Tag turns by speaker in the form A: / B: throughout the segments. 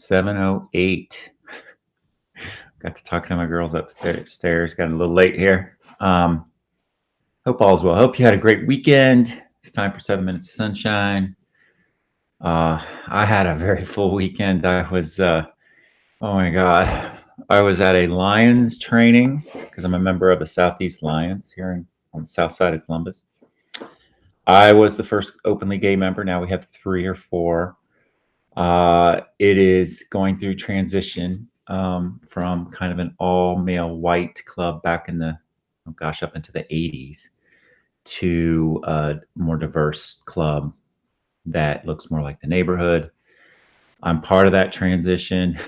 A: 7:08. Got to talking to my girls upstairs. Got a little late here. Hope all's well. Hope you had a great weekend. It's time for 7 Minutes of Sunshine. I had a very full weekend. I was, oh my God, I was at a Lions training because I'm a member of the Southeast Lions here on the south side of Columbus. I was the first openly gay member. Now we have 3 or 4. It is going through transition from kind of an all-male white club back in the, up into the 80s to a more diverse club that looks more like the neighborhood. I'm part of that transition.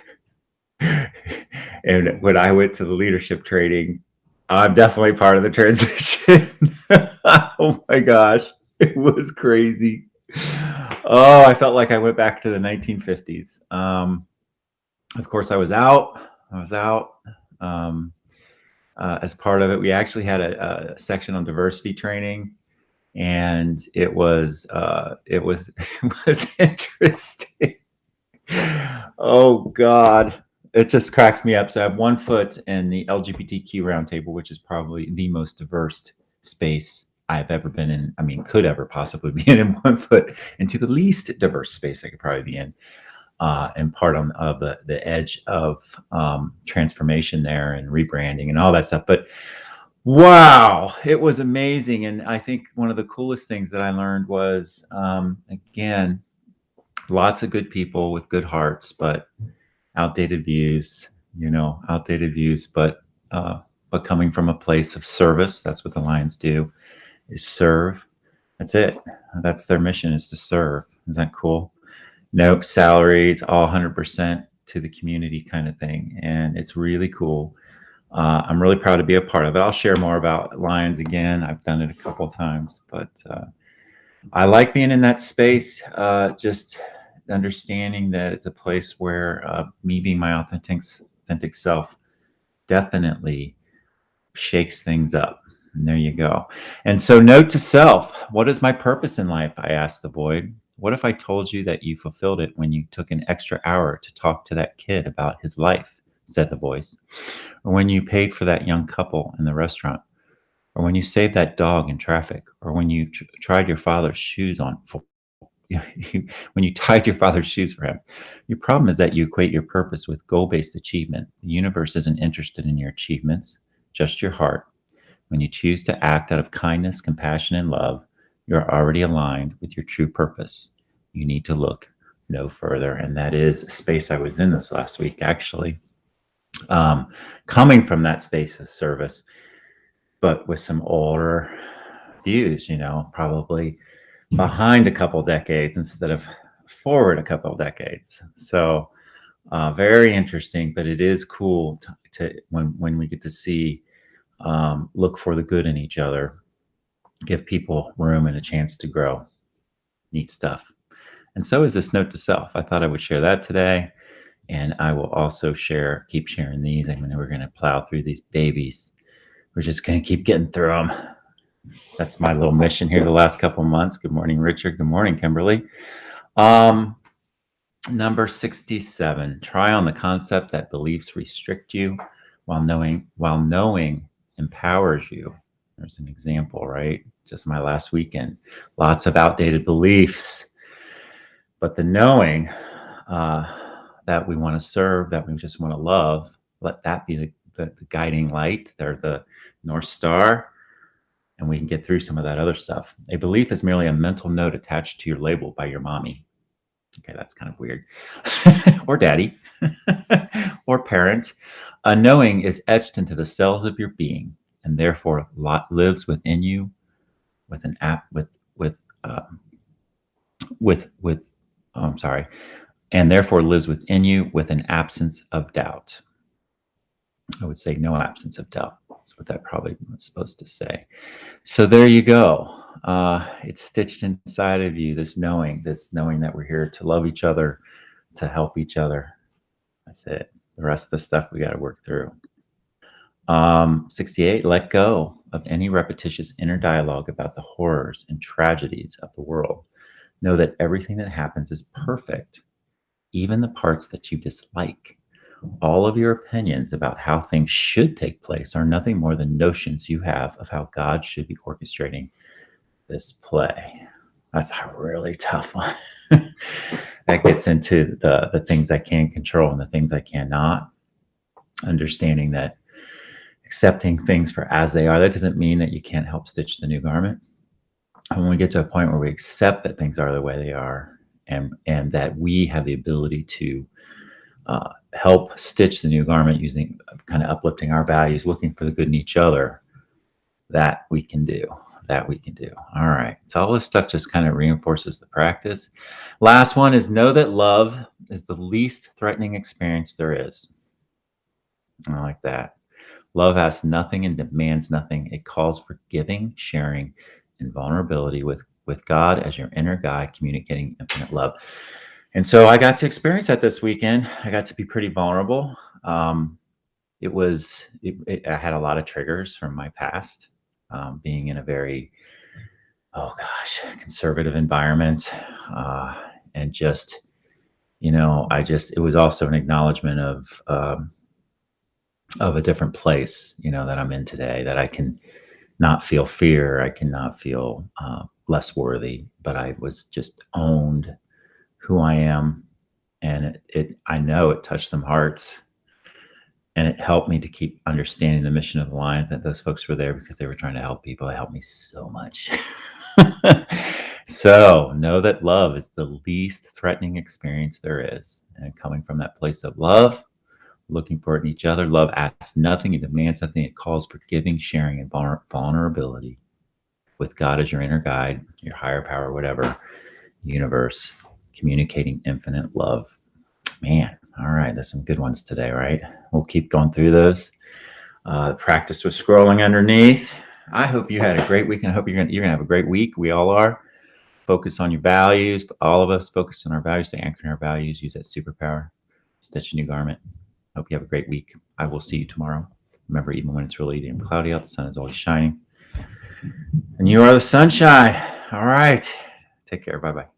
A: And when I went to the leadership training, I'm definitely part of the transition. Oh my gosh, it was crazy. Oh, I felt like I went back to the 1950s. Of course, I was out. As part of it, we actually had a section on diversity training, and it was it was interesting. Oh God, it just cracks me up. So I have 1 foot in the LGBTQ roundtable, which is probably the most diverse space I've ever been in. I mean, could ever possibly be in 1 foot into the least diverse space I could probably be in. And part of the edge of transformation there and rebranding and all that stuff. But wow, it was amazing. And I think one of the coolest things that I learned was, again, lots of good people with good hearts, but outdated views, but coming from a place of service. That's what the Lions do, is serve. That's it. That's their mission, is to serve. Isn't that cool? No salaries, all 100% to the community kind of thing. And it's really cool. I'm really proud to be a part of it. I'll share more about Lions again. I've done it a couple of times, but I like being in that space, just understanding that it's a place where me being my authentic self definitely shakes things up. And there you go. And so, note to self, what is my purpose in life? I asked the void. What if I told you that you fulfilled it when you took an extra hour to talk to that kid about his life, said the voice. Or when you paid for that young couple in the restaurant. Or when you saved that dog in traffic. Or when you tried your father's shoes on. When you tied your father's shoes for him. Your problem is that you equate your purpose with goal-based achievement. The universe isn't interested in your achievements, just your heart. When you choose to act out of kindness, compassion, and love, you're already aligned with your true purpose. You need to look no further. And that is a space I was in this last week, actually. Coming from that space of service, but with some older views, probably behind a couple decades instead of forward a couple decades. So very interesting, but it is cool to when we get to see, look for the good in each other, give people room and a chance to grow. Neat stuff. And so is this note to self. I thought I would share that today. And I will also keep sharing these. I mean, we're going to plow through these babies. We're just going to keep getting through them. That's my little mission here the last couple of months. Good morning, Richard. Good morning, Kimberly. Number 67, try on the concept that beliefs restrict you while knowing empowers you. There's an example, right? Just my last weekend. Lots of outdated beliefs. But the knowing that we want to serve, that we just want to love, let that be the guiding light. They're the North Star. And we can get through some of that other stuff. A belief is merely a mental note attached to your label by your mommy. Okay, that's kind of weird. Or daddy. Or parent. A knowing is etched into the cells of your being, and therefore lives within you with an and therefore lives within you with an absence of doubt. I would say no absence of doubt. That's what that probably was supposed to say. So there you go. It's stitched inside of you, this knowing that we're here to love each other, to help each other. That's it. The rest of the stuff we got to work through. 68, let go of any repetitious inner dialogue about the horrors and tragedies of the world. Know that everything that happens is perfect even the parts that you dislike. All of your opinions about how things should take place are nothing more than notions you have of how God should be orchestrating this play. That's a really tough one. That gets into the things I can control and the things I cannot. Understanding that accepting things for as they are, that doesn't mean that you can't help stitch the new garment. And when we get to a point where we accept that things are the way they are, and that we have the ability to help stitch the new garment using kind of uplifting our values, looking for the good in each other, that we can do. All right. So all this stuff just kind of reinforces the practice. Last one is know that love is the least threatening experience there is. I like that. Love asks nothing and demands nothing. It calls for giving, sharing, and vulnerability with God as your inner guide, communicating infinite love. And so I got to experience that this weekend. I got to be pretty vulnerable. I had a lot of triggers from my past, being in a very, conservative environment. And just, it was also an acknowledgement of a different place, that I'm in today, that I can not feel fear. I cannot feel less worthy, but I was just owned who I am. And I know it touched some hearts, and it helped me to keep understanding the mission of the Lions, that those folks were there because they were trying to help people. It helped me so much. So know that love is the least threatening experience there is. And coming from that place of love, looking for it in each other, love asks nothing, it demands nothing, it calls for giving, sharing, and vulnerability with God as your inner guide, your higher power, whatever, universe, communicating infinite love. Man, all right, there's some good ones today, right? We'll keep going through those. Practice with scrolling underneath. I hope you had a great week, and I hope you're gonna have a great week. We all are. Focus on your values. All of us focus on our values, to anchor in our values. Use that superpower. Stitch a new garment. Hope you have a great week. I will see you tomorrow. Remember, even when it's really damn cloudy out, the sun is always shining. And you are the sunshine. All right. Take care. Bye-bye.